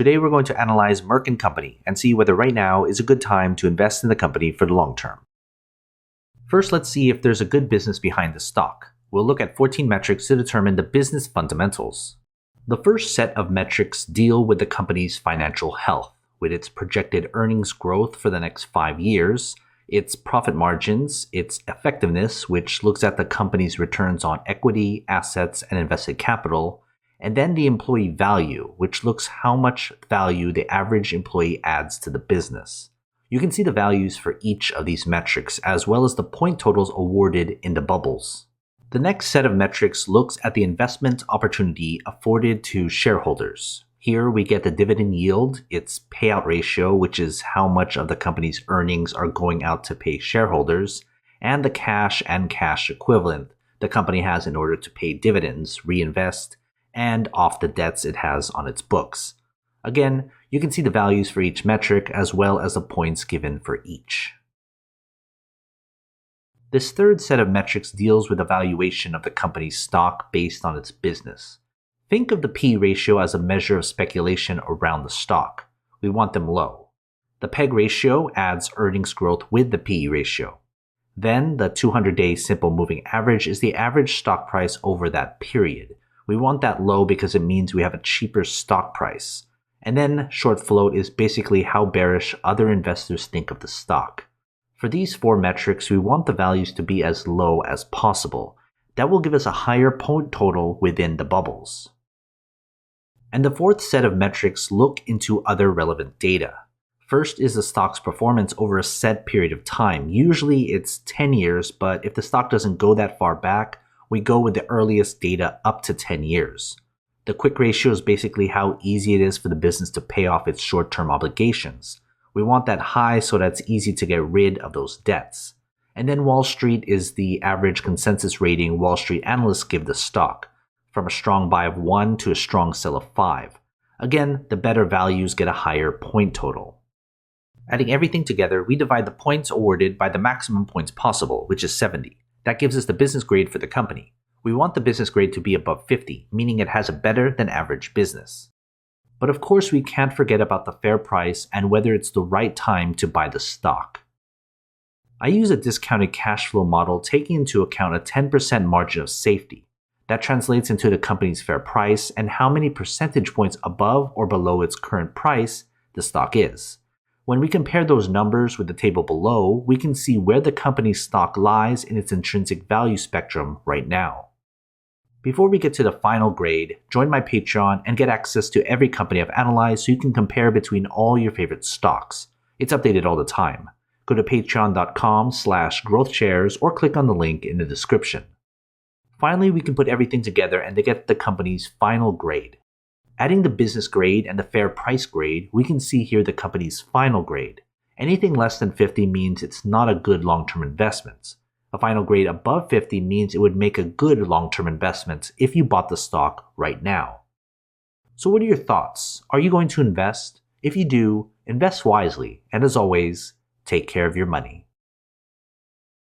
Today we're going to analyze Merck & Company and see whether right now is a good time to invest in the company for the long term. First, let's see if there's a good business behind the stock. We'll look at 14 metrics to determine the business fundamentals. The first set of metrics deal with the company's financial health, with its projected earnings growth for the next 5 years, its profit margins, its effectiveness, which looks at the company's returns on equity, assets, and invested capital, and then the employee value, which looks how much value the average employee adds to the business. You can see the values for each of these metrics, as well as the point totals awarded in the bubbles. The next set of metrics looks at the investment opportunity afforded to shareholders. Here we get the dividend yield, its payout ratio, which is how much of the company's earnings are going out to pay shareholders, and the cash and cash equivalent the company has in order to pay dividends, reinvest, and off the debts it has on its books. Again, you can see the values for each metric as well as the points given for each. This third set of metrics deals with the valuation of the company's stock based on its business. Think of the P ratio as a measure of speculation around the stock. We want them low. The PEG ratio adds earnings growth with the PE ratio. Then the 200-day simple moving average is the average stock price over that period. We want that low because it means we have a cheaper stock price. And then short float is basically how bearish other investors think of the stock. For these 4 metrics, we want the values to be as low as possible. That will give us a higher point total within the bubbles. And the fourth set of metrics look into other relevant data. First is the stock's performance over a set period of time. Usually it's 10 years, but if the stock doesn't go that far back, we go with the earliest data up to 10 years. The quick ratio is basically how easy it is for the business to pay off its short-term obligations. We want that high so that it's easy to get rid of those debts. And then Wall Street is the average consensus rating Wall Street analysts give the stock, from a strong buy of 1 to a strong sell of 5. Again, the better values get a higher point total. Adding everything together, we divide the points awarded by the maximum points possible, which is 70. That gives us the business grade for the company. We want the business grade to be above 50, meaning it has a better than average business. But of course, we can't forget about the fair price and whether it's the right time to buy the stock. I use a discounted cash flow model taking into account a 10% margin of safety. That translates into the company's fair price and how many percentage points above or below its current price the stock is. When we compare those numbers with the table below, we can see where the company's stock lies in its intrinsic value spectrum right now. Before we get to the final grade, join my Patreon and get access to every company I've analyzed so you can compare between all your favorite stocks. It's updated all the time. Go to patreon.com/growthshares or click on the link in the description. Finally, we can put everything together and to get the company's final grade. Adding the business grade and the fair price grade, we can see here the company's final grade. Anything less than 50 means it's not a good long-term investment. A final grade above 50 means it would make a good long-term investment if you bought the stock right now. So what are your thoughts? Are you going to invest? If you do, invest wisely, and as always, take care of your money.